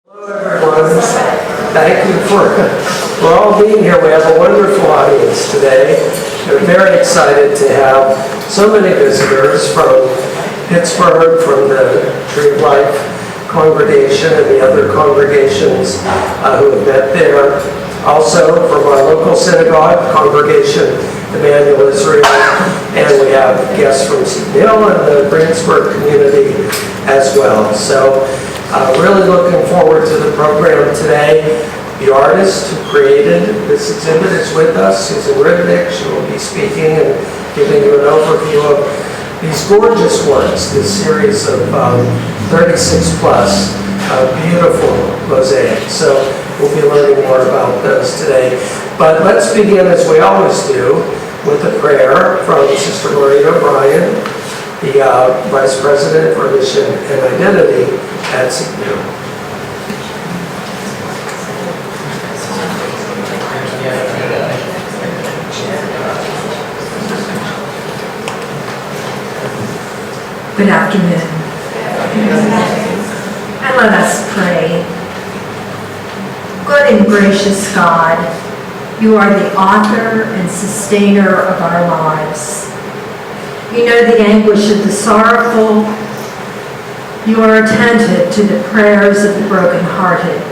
Hello everyone, thank you for all being here. We have a wonderful audience today. We're very excited to have so many visitors from Pittsburgh, from the Tree of Life congregation and the other congregations who have met there. Also from our local synagogue, Congregation Emmanuel Israel, and we have guests from Steve Hill and the Greensburg community as well. So really looking forward to the program today. The artist who created this exhibit is with us, Susan Ribnick. She will be speaking and giving you an overview of these gorgeous ones, this series of 36 plus beautiful mosaics. So we'll be learning more about those today. But let's begin, as we always do, with a prayer from Sister Maureen O'Brien, the Vice President for Mission and Identity at CPU. Good afternoon. And let us pray. Good and gracious God, you are the author and sustainer of our lives. You know the anguish of the sorrowful. You are attentive to the prayers of the brokenhearted.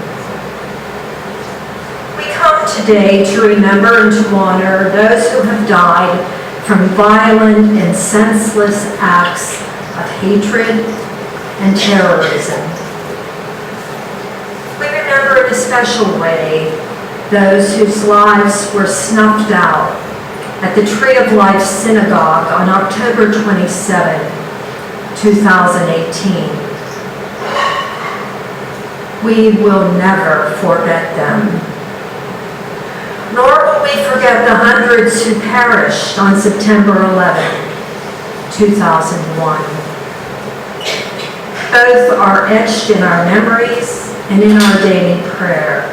We come today to remember and to honor those who have died from violent and senseless acts of hatred and terrorism. We remember in a special way those whose lives were snuffed out at the Tree of Life Synagogue on October 27, 2018. We will never forget them. Nor will we forget the hundreds who perished on September 11, 2001. Both are etched in our memories and in our daily prayer.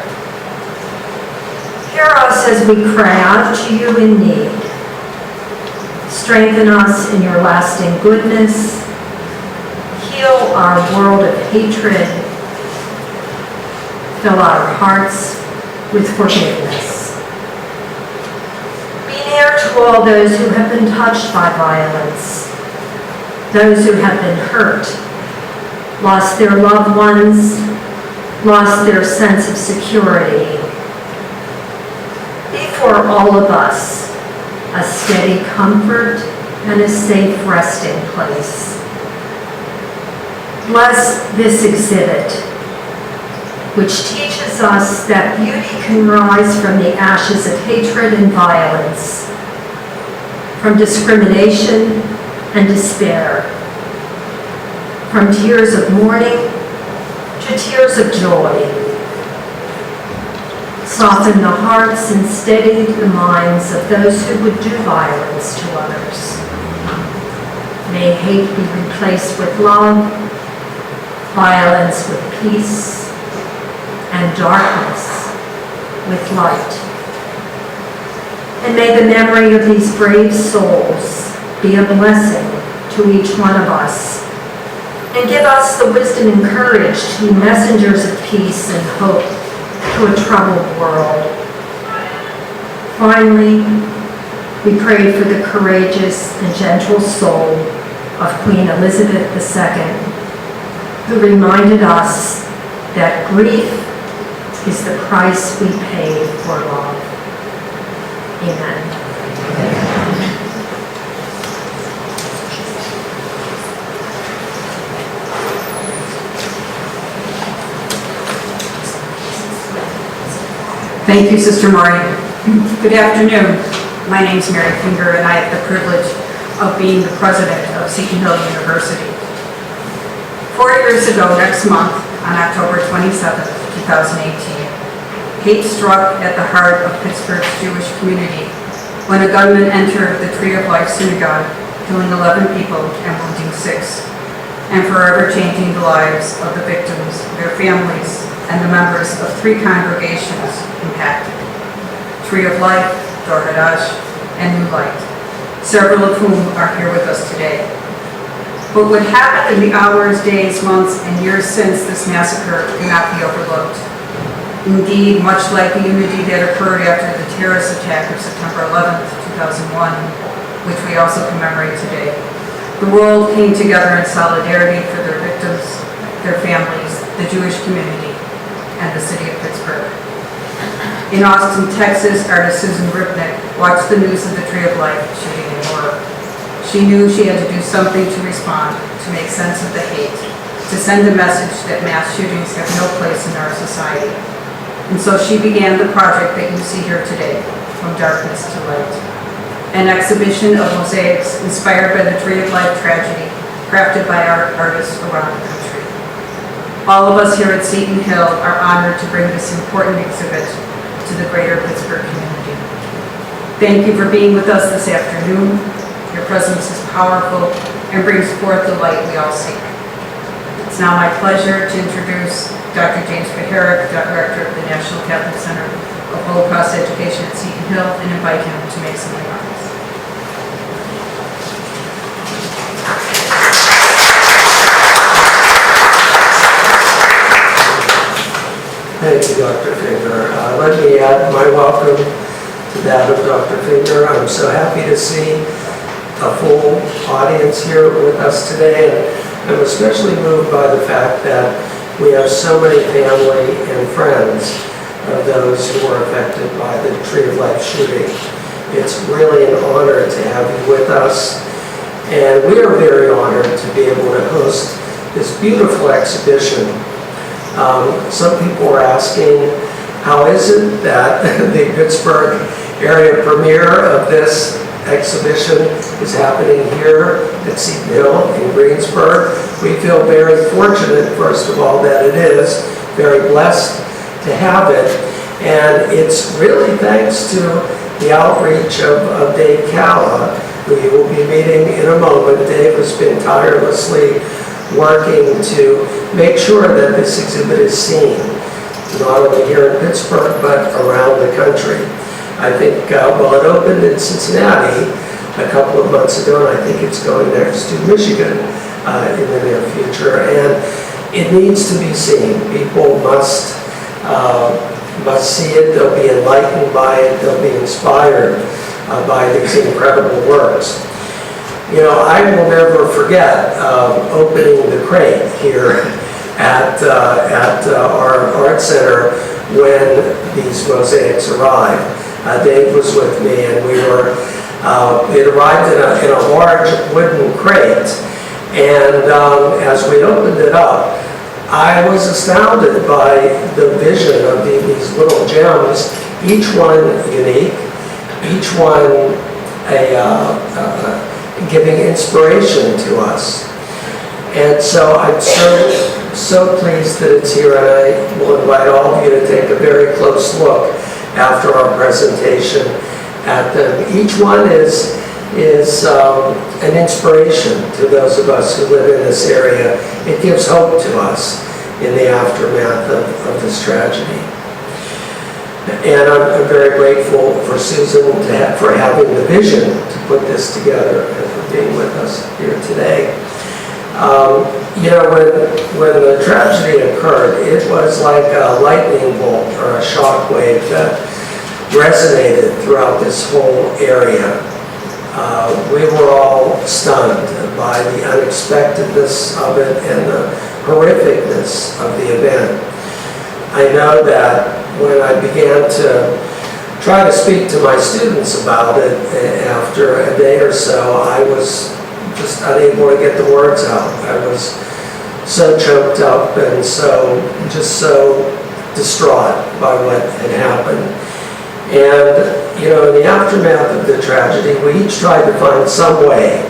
Hear us as we cry out to you in need. Strengthen us in your lasting goodness. Heal our world of hatred. Fill our hearts with forgiveness. Be near to all those who have been touched by violence, those who have been hurt, lost their loved ones, lost their sense of security. Be for all of us a steady comfort and a safe resting place. Bless this exhibit, which teaches us that beauty can rise from the ashes of hatred and violence, from discrimination and despair, from tears of mourning to tears of joy. Soften the hearts and steady the minds of those who would do violence to others. May hate be replaced with love, violence with peace, and darkness with light. And may the memory of these brave souls be a blessing to each one of us, and give us the wisdom and courage to be messengers of peace and hope to a troubled world. Finally, we pray for the courageous and gentle soul of Queen Elizabeth II, who reminded us that grief is the price we pay for love. Amen. Thank you, Sister Maureen. Good afternoon. My name is Mary Finger, and I have the privilege of being the president of Seton Hill University. 4 years ago next month, on October 27, 2018, hate struck at the heart of Pittsburgh's Jewish community when a gunman entered the Tree of Life Synagogue, killing 11 people and wounding 6, and forever changing the lives of the victims, their families, and the members of 3 congregations impacted: Tree of Life, Dor Hadash, and New Light, several of whom are here with us today. But what happened in the hours, days, months, and years since this massacre cannot be overlooked. Indeed, much like the unity that occurred after the terrorist attack of September 11th, 2001, which we also commemorate today, the world came together in solidarity for their victims, their families, the Jewish community, and the city of Pittsburgh. In Austin, Texas, artist Susan Ribnick watched the news of the Tree of Life shooting in horror. She knew she had to do something to respond, to make sense of the hate, to send a message that mass shootings have no place in our society. And so she began the project that you see here today, From Darkness to Light, an exhibition of mosaics inspired by the Tree of Life tragedy, crafted by art artists around the country. All of us here at Seton Hill are honored to bring this important exhibit to the greater Pittsburgh community. Thank you for being with us this afternoon. Your presence is powerful and brings forth the light we all seek. It's now my pleasure to introduce Dr. James Paharic, Director of the National Catholic Center of Holocaust Education at Seton Hill, and invite him to make some remarks. Thank you, Dr. Finger. Let me add my welcome to that of Dr. Finger. I'm so happy to see a full audience here with us today, and I'm especially moved by the fact that we have so many family and friends of those who were affected by the Tree of Life shooting. It's really an honor to have you with us, and we are very honored to be able to host this beautiful exhibition. Some people are asking, how is it that the Pittsburgh area premiere of this exhibition is happening here at Seton Hill in Greensburg? We feel very fortunate, first of all, that it is, very blessed to have it. And it's really thanks to the outreach of Dave Calla, who you will be meeting in a moment. Dave has been tirelessly working to make sure that this exhibit is seen, not only here in Pittsburgh, but around the country. I think, well, it opened in Cincinnati a couple of months ago, and I think it's going next to Michigan in the near future. And it needs to be seen. People must see it. They'll be enlightened by it. They'll be inspired by these incredible works. You know, I will never forget opening the crate here at our art center when these mosaics arrived. Dave was with me, and we were, it arrived in a large wooden crate, and as we opened it up, I was astounded by the vision of these little gems, each one unique, each one giving inspiration to us. And so I'm so pleased that it's here, and I will invite all of you to take a very close look after our presentation at them. Each one is an inspiration to those of us who live in this area. It gives hope to us in the aftermath of this tragedy. And I'm very grateful for Susan for having the vision to put this together and for being with us here today. You know, when the tragedy occurred, it was like a lightning bolt or a shock wave that resonated throughout this whole area. We were all stunned by the unexpectedness of it and the horrificness of the event. I know that when I began to try to speak to my students about it after a day or so, I was just unable to get the words out. I was so choked up and so distraught by what had happened. And, you know, in the aftermath of the tragedy, we each tried to find some way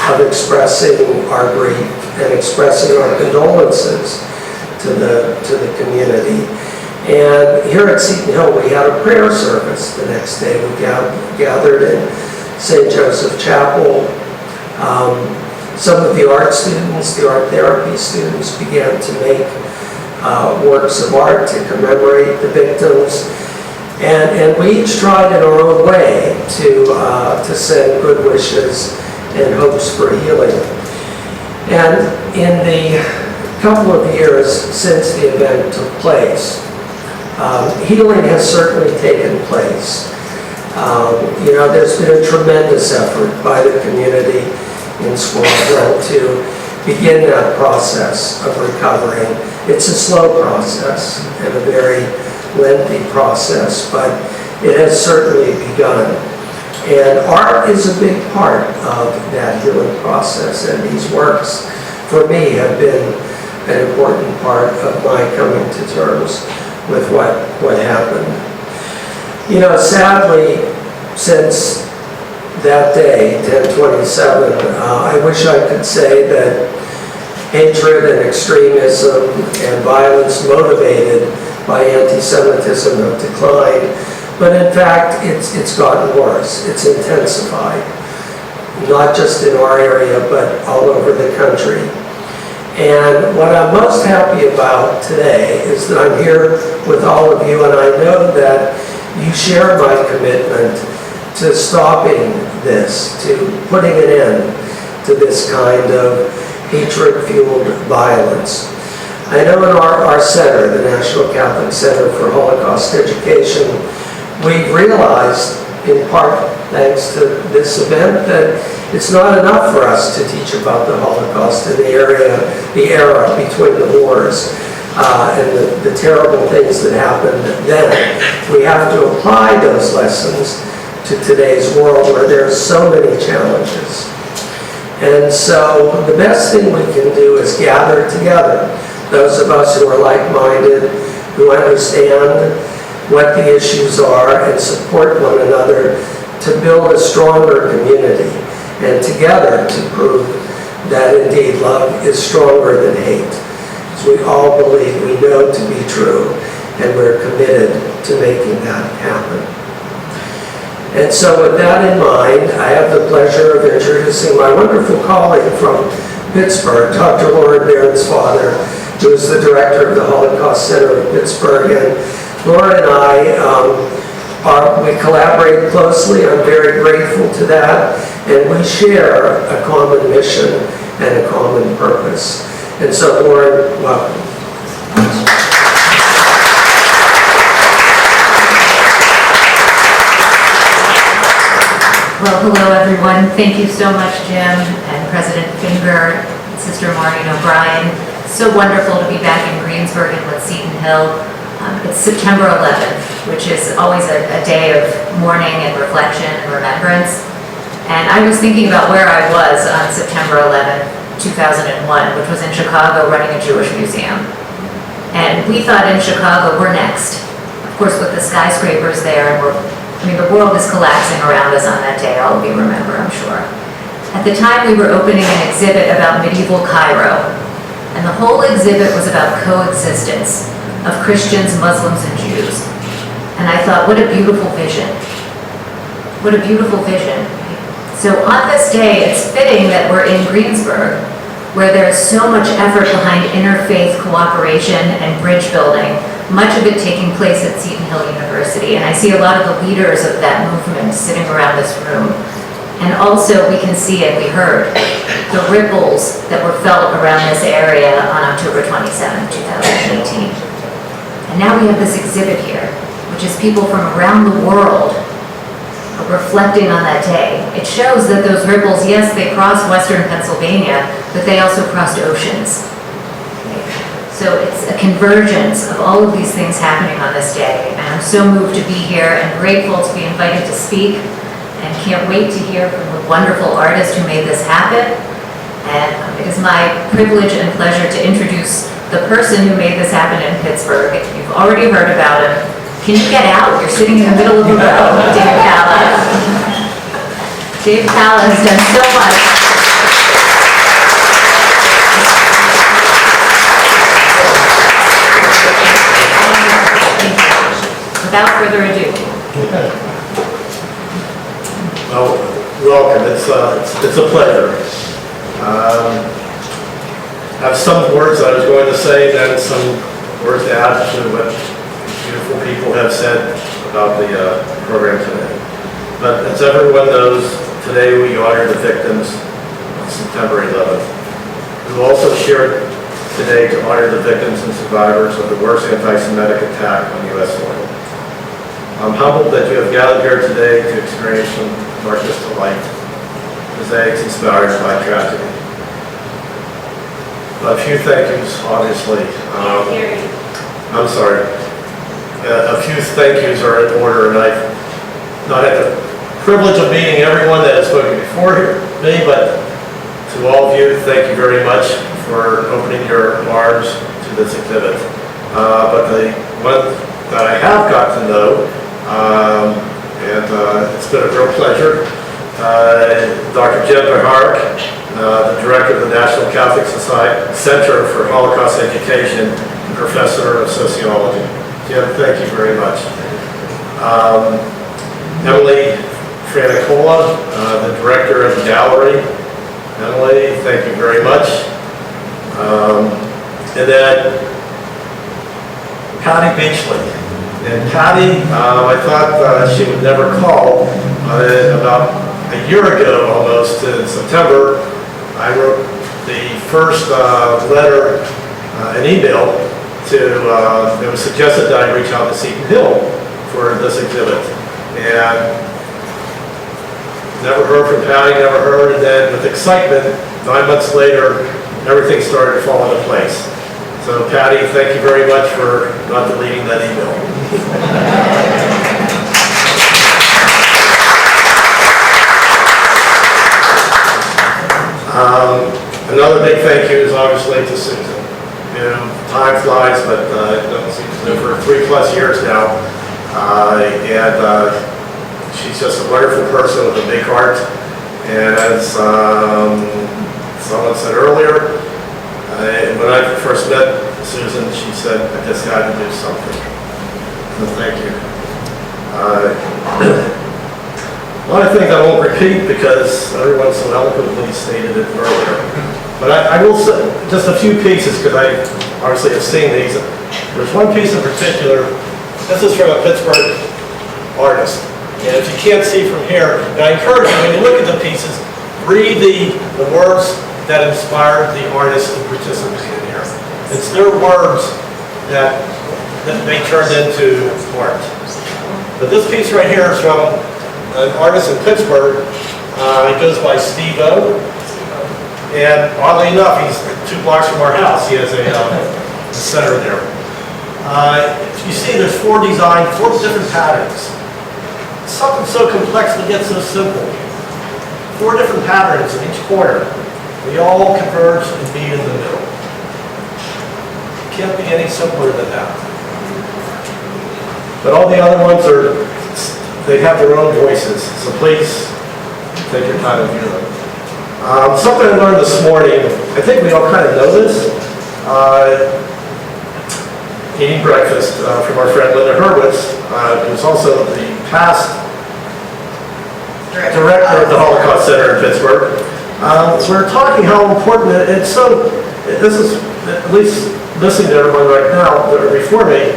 of expressing our grief and expressing our condolences to the community. And here at Seton Hill, we had a prayer service the next day. We gathered in St. Joseph Chapel. Some of the art students, the art therapy students, began to make works of art to commemorate the victims. And we each tried in our own way to send good wishes and hopes for healing. And in the couple of years since the event took place, healing has certainly taken place. There's been a tremendous effort by the community in Squawville to begin that process of recovering. It's a slow process and a very lengthy process, but it has certainly begun. And art is a big part of that healing process, and these works, for me, have been an important part of my coming to terms with what happened. Sadly, since that day, 10/27, I wish I could say that hatred and extremism and violence motivated by anti-Semitism have declined, but in fact, it's gotten worse. It's intensified, not just in our area, but all over the country. And what I'm most happy about today is that I'm here with all of you, and I know that you share my commitment to stopping this, to putting an end to this kind of hatred-fueled violence. I know in our center, the National Catholic Center for Holocaust Education, we've realized, in part thanks to this event, that it's not enough for us to teach about the Holocaust in the era between the wars and the terrible things that happened then. We have to apply those lessons to today's world where there's so many challenges. And so the best thing we can do is gather together, those of us who are like-minded, who understand what the issues are, and support one another to build a stronger community, and together to prove that indeed love is stronger than hate. As we all believe, we know to be true, and we're committed to making that happen. And so with that in mind, I have the pleasure of introducing my wonderful colleague from Pittsburgh, Dr. Lauren Barron's father, who is the director of the Holocaust Center of Pittsburgh. And Lauren and I, we collaborate closely. I'm very grateful to that. And we share a common mission and a common purpose. And so, Lauren, welcome. Well, hello everyone. Thank you so much, Jim and President Finger, and Sister Maureen O'Brien. So wonderful to be back in Greensburg and with Seton Hill. It's September 11th, which is always a day of mourning and reflection and remembrance. And I was thinking about where I was on September 11th, 2001, which was in Chicago running a Jewish museum. And we thought in Chicago, we're next. Of course, with the skyscrapers there, and the world is collapsing around us on that day, all of you remember, I'm sure. At the time, we were opening an exhibit about medieval Cairo, and the whole exhibit was about coexistence of Christians, Muslims, and Jews. And I thought, what a beautiful vision. What a beautiful vision. So on this day, it's fitting that we're in Greensburg, where there is so much effort behind interfaith cooperation and bridge building, much of it taking place at Seton Hill University. And I see a lot of the leaders of that movement sitting around this room. And also we can see and we heard the ripples that were felt around this area on October 27, 2018. And now we have this exhibit here, which is people from around the world reflecting on that day. It shows that those ripples, yes, they crossed Western Pennsylvania, but they also crossed oceans. So it's a convergence of all of these things happening on this day. And I'm so moved to be here and grateful to be invited to speak, and can't wait to hear from the wonderful artist who made this happen. And it is my privilege and pleasure to introduce the person who made this happen in Pittsburgh. You've already heard about him. Can you get out? You're sitting in the middle of the row. Dave Pala. Dave Pala has done so much. Without further ado. Well, welcome. It's a pleasure. I have some words I was going to say, then some words to add to what beautiful people have said about the program today. But as everyone knows, today we honor the victims of September 11th. We will also share today to honor the victims and survivors of the worst anti-Semitic attack on U.S. soil. I'm humbled that you have gathered here today to experience some darkness to light, mosaics inspired by tragedy. A few thank yous, obviously. I'm sorry. A few thank yous are in order, and I've not had the privilege of meeting everyone that has spoken before me, but to all of you, thank you very much for opening your arms to this exhibit. But the one that I have got to know, and it's been a real pleasure, Dr. Jim Behark, the director of the National Catholic Society Center for Holocaust Education, and professor of sociology. Jim, thank you very much. Emily Franicola, the director of the gallery. Emily, thank you very much. And then Patty Beachley. And Patty, I thought she would never call. About a year ago, almost in September, I wrote the first letter, an email to, it was suggested that I reach out to Seton Hill for this exhibit. And never heard from Patty, never heard, and then with excitement, 9 months later, everything started to fall into place. So Patty, thank you very much for not deleting that email. Another big thank you is obviously to Susan. You know, time flies, but it doesn't seem to do for 3+ years now. She's just a wonderful person with a big heart. And as someone said earlier, when I first met Susan, she said, I just had to do something. So thank you. A lot of things I won't repeat because everyone so eloquently stated it earlier. But I will say just a few pieces because I obviously have seen these. There's one piece in particular. This is from a Pittsburgh artist. And if you can't see from here, and I encourage you, when you look at the pieces, read the words that inspired the artist to participate in here. It's their words that they turned into art. But this piece right here is from an artist in Pittsburgh. He goes by Steve O. And oddly enough, he's 2 blocks from our house. He has a center there. You see there's 4 different patterns. Something so complex but yet so simple. 4 different patterns in each corner. They all converge and meet in the middle. Can't be any simpler than that. But all the other ones they have their own voices. So please take your time and view them. Something I learned this morning, I think we all kind of know this. Eating breakfast from our friend Linda Hurwitz, who's also the past director of the Holocaust Center in Pittsburgh. We're talking how important it's so, this is, at least listening to everyone right now, that are before me,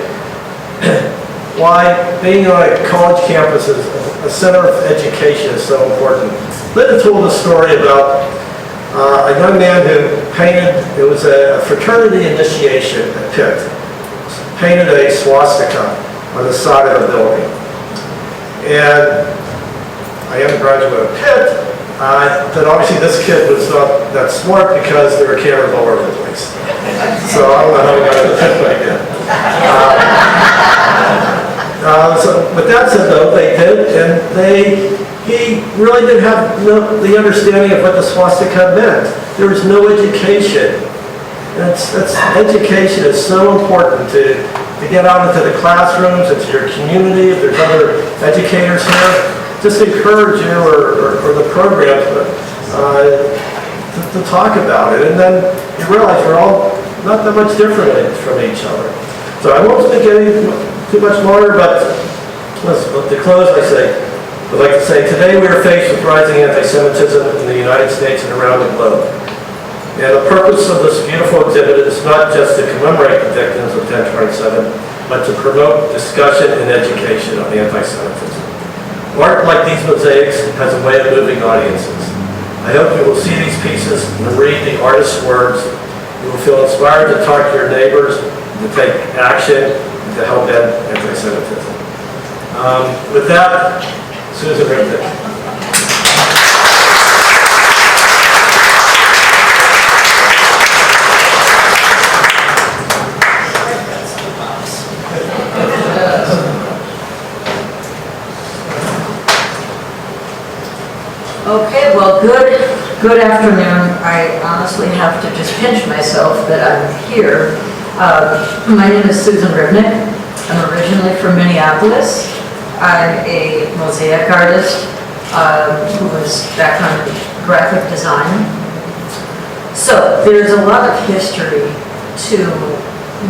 why being on a college campus is a center of education is so important. Linda told a story about a young man who painted, it was a fraternity initiation at Pitt, painted a swastika on the side of the building. And I am a graduate of Pitt, but obviously this kid was not that smart because there were cameras all over the place. So I don't know how we got into Pitt back then. But that said though, they did, and he really didn't have the understanding of what the swastika meant. There was no education. Education is so important to get out into the classrooms, into your community. If there's other educators here, just encourage you or the programs to talk about it. And then you realize we're all not that much different from each other. So I won't speak any too much longer, but to close, I'd like to say today we are faced with rising anti-Semitism in the United States and around the globe. And the purpose of this beautiful exhibit is not just to commemorate the victims of 1027, but to promote discussion and education on anti-Semitism. Art like these mosaics has a way of moving audiences. I hope you will see these pieces and read the artist's words. You will feel inspired to talk to your neighbors, to take action, and to help end anti-Semitism. With that, Susan Ribnick. Okay, well, good afternoon. I honestly have to just pinch myself that I'm here. My name is Susan Ribnick. I'm originally from Minneapolis. I'm a mosaic artist who was background in graphic design. So there's a lot of history to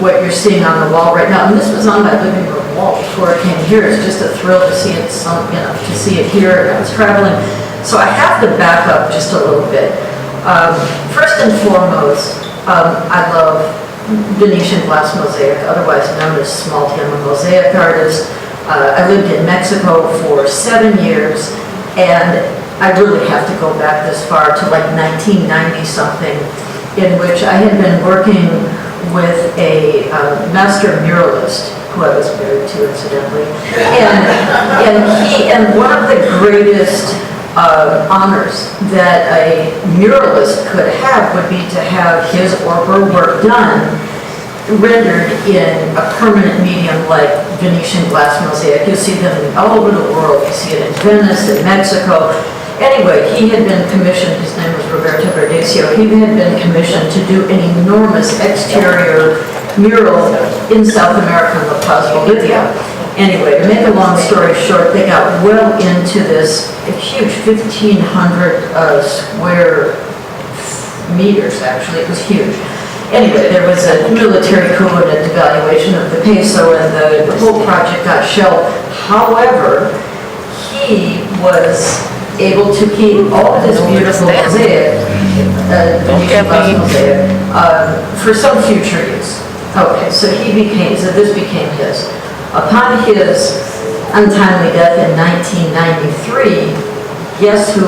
what you're seeing on the wall right now. And this was on my living room wall before I came here. It's just a thrill to see it, to see it here. And I was traveling. So I have to back up just a little bit. First and foremost, I love Venetian glass mosaic, otherwise known as small town. I'm a mosaic artist. I lived in Mexico for 7 years, and I really have to go back this far to like 1990 something, in which I had been working with a master muralist who I was married to, incidentally, and one of the greatest honors that a muralist could have would be to have his or her work done, rendered in a permanent medium like Venetian glass mosaic. You see them all over the world. You see it in Venice, in Mexico. Anyway, he had been commissioned, his name was Roberto Verdecio, he had been commissioned to do an enormous exterior mural in South America, La Paz, Bolivia. Anyway, to make a long story short, they got well into this huge 1,500 square meters, actually, it was huge. Anyway, there was a military coup and a devaluation of the peso, and the whole project got shelved. However, he was able to keep all of this beautiful mosaic, Venetian glass mosaic, for some future use. Okay, so this became his. Upon his untimely death in 1993, guess who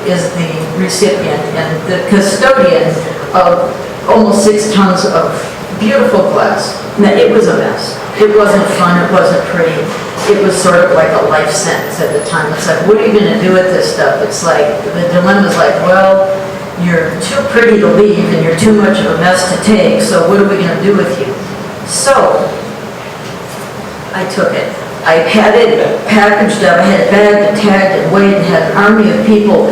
is the recipient and the custodian of almost 6 tons of beautiful glass? Now, it was a mess. It wasn't fun, it wasn't pretty. It was sort of like a life sentence at the time. It's like, what are you gonna do with this stuff? It's like, the dilemma's like, well, you're too pretty to leave and you're too much of a mess to take, so what are we gonna do with you? So, I took it. I had it packaged up, I had it bagged and tagged and weighed and had an army of people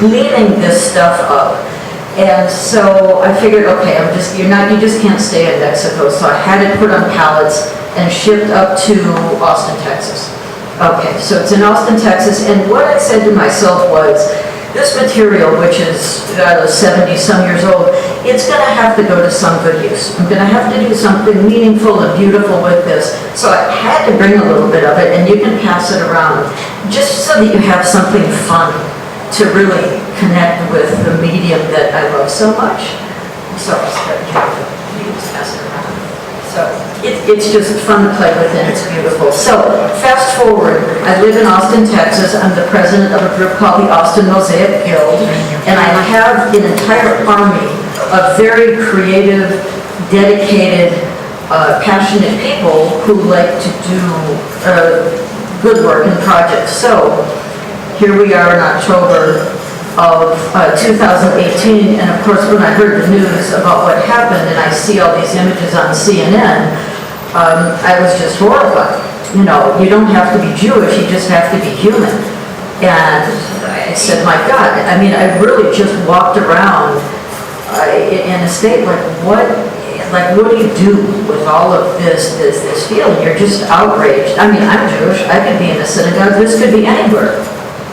cleaning this stuff up. And so I figured, okay, you just can't stay in Mexico. So I had it put on pallets and shipped up to Austin, Texas. Okay, so it's in Austin, Texas. And what I said to myself was, this material, which is 70 some years old, it's gonna have to go to some good use. I'm gonna have to do something meaningful and beautiful with this. So I had to bring a little bit of it, and you can pass it around, just so that you have something fun to really connect with the medium that I love so much. So you can pass it around. So it's just fun to play with, and it's beautiful. So fast forward, I live in Austin, Texas. I'm the president of a group called the Austin Mosaic Guild, and I have an entire army of very creative, dedicated, passionate people who like to do good work and projects. So here we are in October of 2018, and of course when I heard the news about what happened and I see all these images on CNN, I was just horrified. You know, you don't have to be Jewish, you just have to be human. And I said, my God, I mean, I really just walked around in a state like what do you do with all of this feeling? You're just outraged. I mean, I'm Jewish, I could be in a synagogue, this could be anywhere.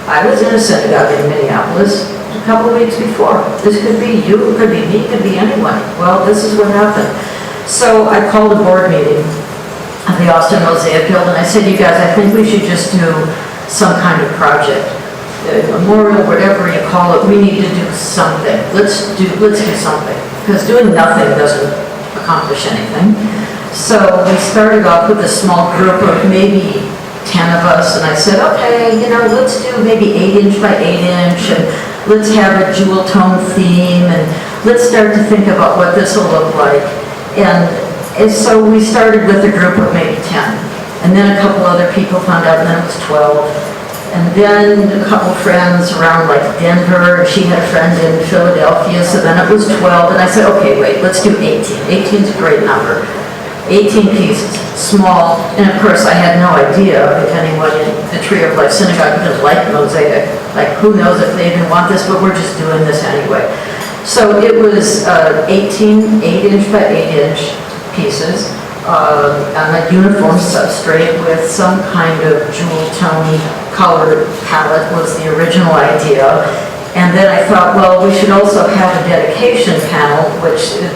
I was in a synagogue in Minneapolis a couple of weeks before. This could be you, it could be me, it could be anyone. Well, this is what happened. So I called a board meeting of the Austin Mosaic Guild, and I said, you guys, I think we should just do some kind of project. A memorial, whatever you call it, we need to do something. Let's do something. Because doing nothing doesn't accomplish anything. So we started off with a small group of maybe 10 of us, and I said, okay, let's do maybe 8 inch by 8 inch, and let's have a jewel tone theme, and let's start to think about what this will look like. And so we started with a group of maybe 10. And then a couple other people found out, and then it was 12. And then a couple friends around like Denver, she had a friend in Philadelphia, so then it was 12. And I said, okay, wait, let's do 18. 18 is a great number. 18 pieces, small. And of course, I had no idea if anyone in the Tree of Life Synagogue even liked mosaic. Like, who knows if they even want this, but we're just doing this anyway. So it was 18 8-inch by 8-inch pieces on a uniform substrate with some kind of jewel tone color palette was the original idea. And then I thought, well, we should also have a dedication panel,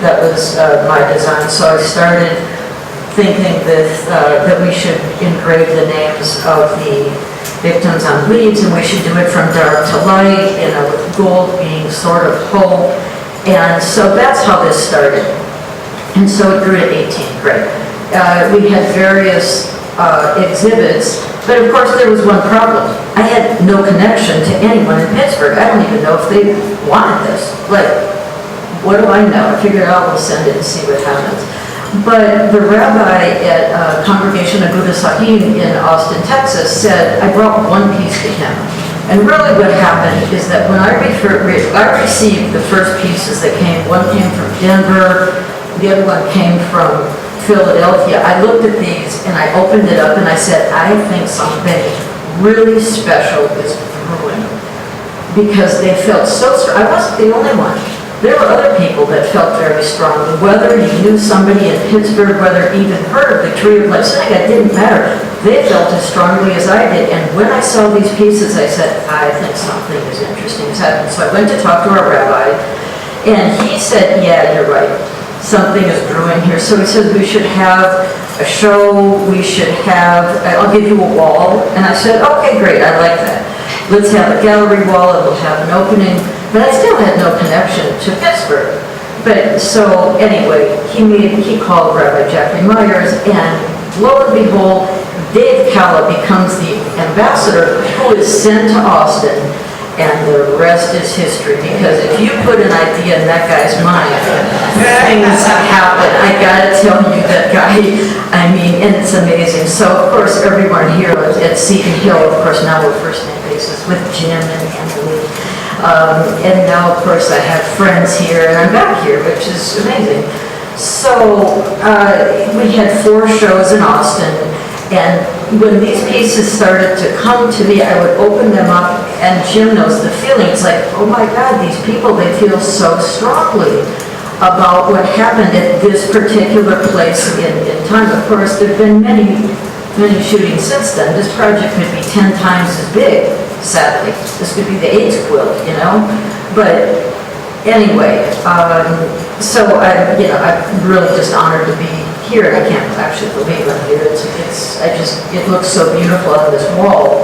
that was my design. So I started thinking that we should engrave the names of the victims on leaves, and we should do it from dark to light, with gold being sort of hope. And so that's how this started. And so it grew to 18, great. We had various exhibits, but of course there was one problem. I had no connection to anyone in Pittsburgh. I don't even know if they wanted this. Like, what do I know? I figured out we'll send it and see what happens. But the rabbi at Congregation Agudas Sahim in Austin, Texas said, I brought one piece to him. And really what happened is that when I received the first pieces that came, one came from Denver, the other one came from Philadelphia. I looked at these and I opened it up and I said, I think something really special is brewing. Because they felt so strong. I wasn't the only one. There were other people that felt very strongly. Whether you knew somebody in Pittsburgh, whether even heard of the Tree of Life Synagogue, it didn't matter. They felt as strongly as I did. And when I saw these pieces, I said, I think something is interesting has happened. So I went to talk to our rabbi, and he said, yeah, you're right. Something is brewing here. So he said, we should have a show, we should have, I'll give you a wall. And I said, okay, great, I like that. Let's have a gallery wall, and we'll have an opening. But I still had no connection to Pittsburgh. But so anyway, he called Rabbi Jeffrey Myers, and lo and behold, Dave Calla becomes the ambassador who is sent to Austin, and the rest is history. Because if you put an idea in that guy's mind, things happen. I gotta tell you, that guy, and it's amazing. So of course, everyone here at Seton Hill, of course, now we're first name basis with Jim and Emily. And now, of course, I have friends here, and I'm back here, which is amazing. So we had 4 shows in Austin, and when these pieces started to come to me, I would open them up, and Jim knows the feeling. It's like, oh my God, these people, they feel so strongly about what happened at this particular place in time. Of course, there have been many shootings since then. This project could be 10 times as big, sadly. This could be the AIDS quilt, But anyway, so I'm really just honored to be here. I can't actually believe I'm here. It looks so beautiful on this wall.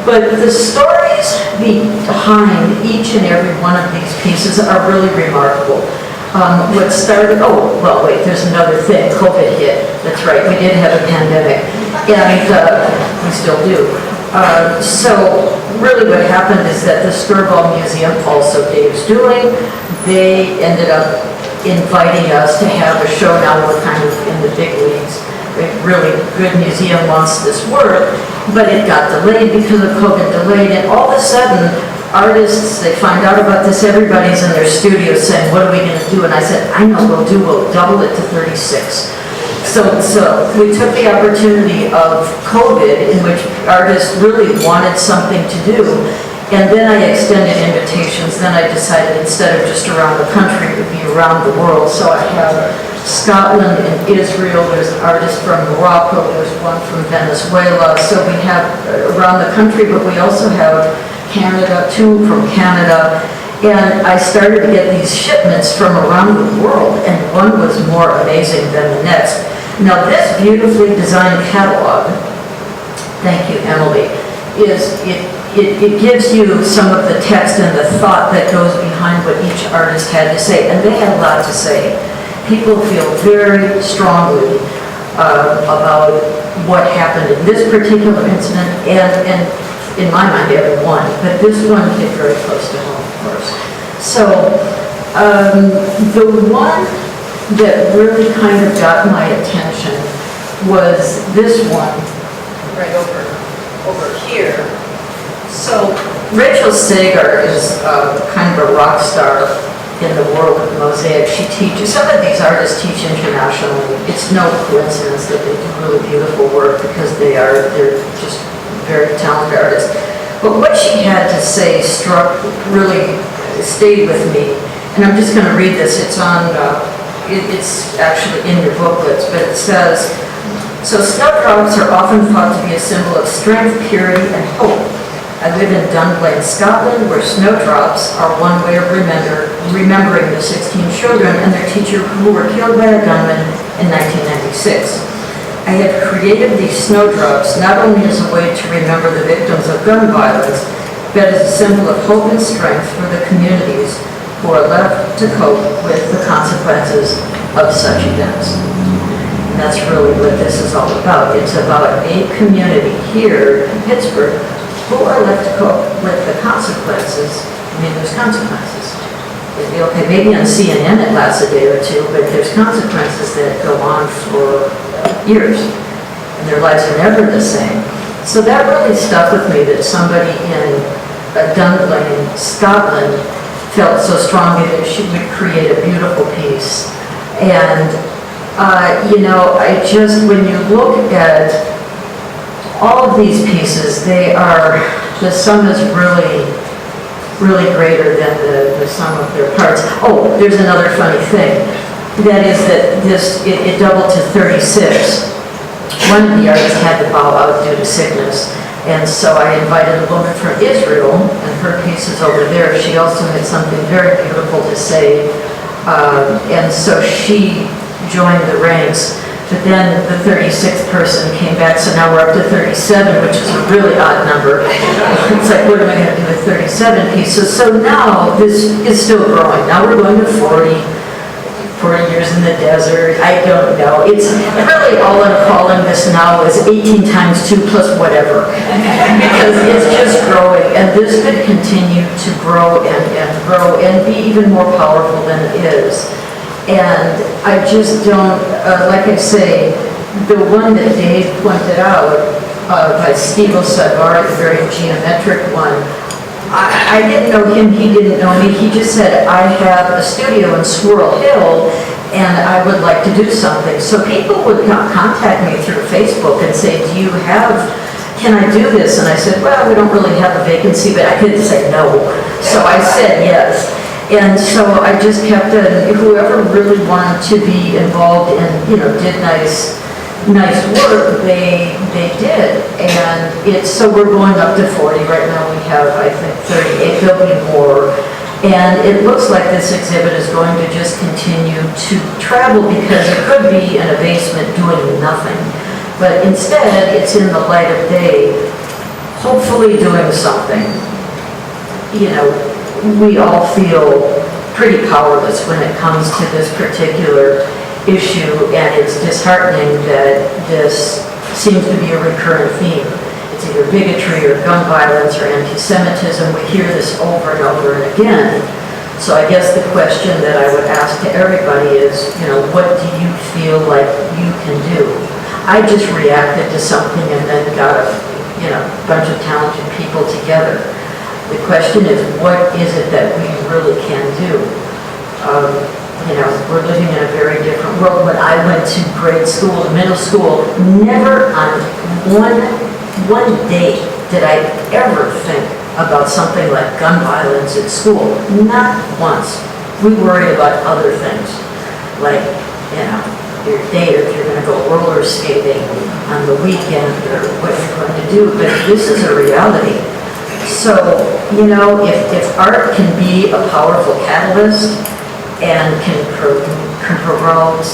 But the stories behind each and every one of these pieces are really remarkable. What started, there's another thing. COVID hit. That's right, we did have a pandemic, and we still do. So really what happened is that the Skirball Museum, also Dave's doing, they ended up inviting us to have a show. Now we're kind of in the big leagues. A really good museum wants this work, but it got delayed because of COVID delayed, and all of a sudden, artists, they find out about this, everybody's in their studios saying, what are we going to do? And I said, I know we'll double it to 36. So we took the opportunity of COVID, in which artists really wanted something to do, and then I extended invitations. Then I decided instead of just around the country, it would be around the world. So I have Scotland and Israel, there's an artist from Morocco, there's one from Venezuela. So we have around the country, but we also have Canada, 2 from Canada, and I started to get these shipments from around the world, and one was more amazing than the next. Now this beautifully designed catalog, thank you Emily, it gives you some of the text and the thought that goes behind what each artist had to say, and they had a lot to say. People feel very strongly about what happened in this particular incident, and in my mind, every one, but this one hit very close to home, of course. So, the one that really kind of got my attention was this one, right over here. So, Rachel Sagar is kind of a rock star in the world of Mosaic. She teaches, some of these artists teach internationally. It's no coincidence that they do really beautiful work because they're just very talented artists. But what she had to say really stayed with me. And I'm just going to read this. It's on, it's actually in your booklets, but it says, so snowdrops are often thought to be a symbol of strength, purity, and hope. I live in Dunblane, Scotland, where snowdrops are one way of remembering the 16 children and their teacher who were killed by a gunman in 1996. I have created these snowdrops not only as a way to remember the victims of gun violence, but as a symbol of hope and strength for the communities who are left to cope with the consequences of such events. And that's really what this is all about. It's about a community here in Pittsburgh who are left to cope with the consequences. I mean, there's consequences. Okay, maybe on CNN it lasts a day or two, but there's consequences that go on for years, and their lives are never the same. So that really stuck with me, that somebody in Dunblane, Scotland, felt so strongly that she would create a beautiful piece. And, when you look at all of these pieces, the sum is really greater than the sum of their parts. Oh, there's another funny thing. That is that it doubled to 36. One of the artists had to bow out due to sickness. And so I invited a woman from Israel, and her piece is over there. She also had something very beautiful to say. And so she joined the ranks. But then the 36th person came back, so now we're up to 37, which is a really odd number. It's like, what am I going to do with 37 pieces? So now this is still growing. Now we're going to 40 years in the desert. I don't know. It's really, all I'm calling this now is 18 times 2 plus whatever. Because it's just growing, and this could continue to grow and grow and be even more powerful than it is. And I just don't, like I say, the one that Dave pointed out by Steve O'Savar, the very geometric one, I didn't know him, he didn't know me. He just said, I have a studio in Squirrel Hill and I would like to do something. So people would contact me through Facebook and say, can I do this? And I said, well, we don't really have a vacancy, but I couldn't say no. So I said yes. And so I just kept whoever really wanted to be involved and, did nice work, they did. And so we're going up to 40 right now. We have, I think, 38. There'll be more. And it looks like this exhibit is going to just continue to travel because it could be in a basement doing nothing. But instead, it's in the light of day, hopefully doing something. We all feel pretty powerless when it comes to this particular issue, and it's disheartening that this seems to be a recurrent theme. It's either bigotry or gun violence or anti-Semitism. We hear this over and over and again. So I guess the question that I would ask to everybody is, what do you feel like you can do? I just reacted to something and then got a bunch of talented people together. The question is, what is it that we really can do? We're living in a very different world. When I went to grade school, middle school, never on one day did I ever think about something like gun violence at school. Not once. We worried about other things, like, your date, if you're going to go roller skating on the weekend, or what you're going to do. But this is a reality. So, if art can be a powerful catalyst and can promote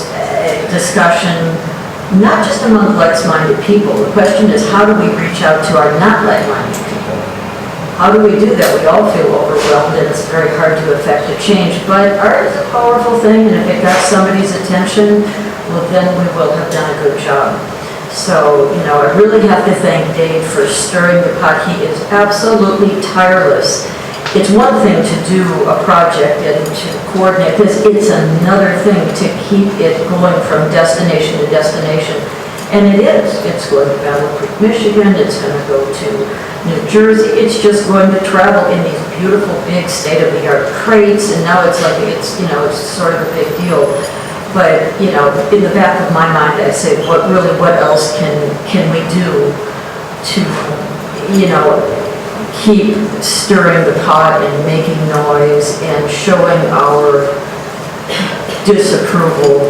discussion, not just among like-minded people, the question is, how do we reach out to our not like-minded people? How do we do that? We all feel overwhelmed and it's very hard to affect a change, but art is a powerful thing, and if it got somebody's attention, well, then we will have done a good job. So, you know, I really have to thank Dave for stirring the pot. He is absolutely tireless. It's one thing to do a project and to coordinate, because it's another thing to keep it going from destination to destination. And it is. It's going to Battle Creek, Michigan. It's going to go to New Jersey. It's just going to travel in these beautiful, big, state-of-the-art crates. And now it's like, it's, you know, it's sort of a big deal. But, you know, in the back of my mind, I say, what else can we do to, you know, keep stirring the pot and making noise and showing our disapproval,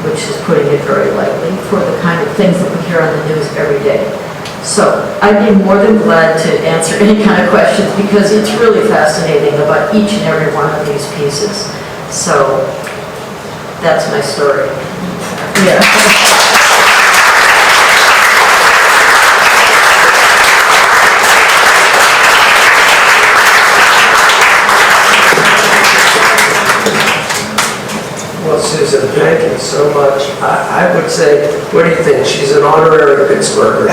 which is putting it very lightly, for the kind of things that we hear on the news every day. So I'd be more than glad to answer any kind of questions, because it's really fascinating about each and every one of these pieces. So that's my story. Yeah. Well, Susan, thank you so much. I would say, what do you think? She's an honorary Pittsburgher.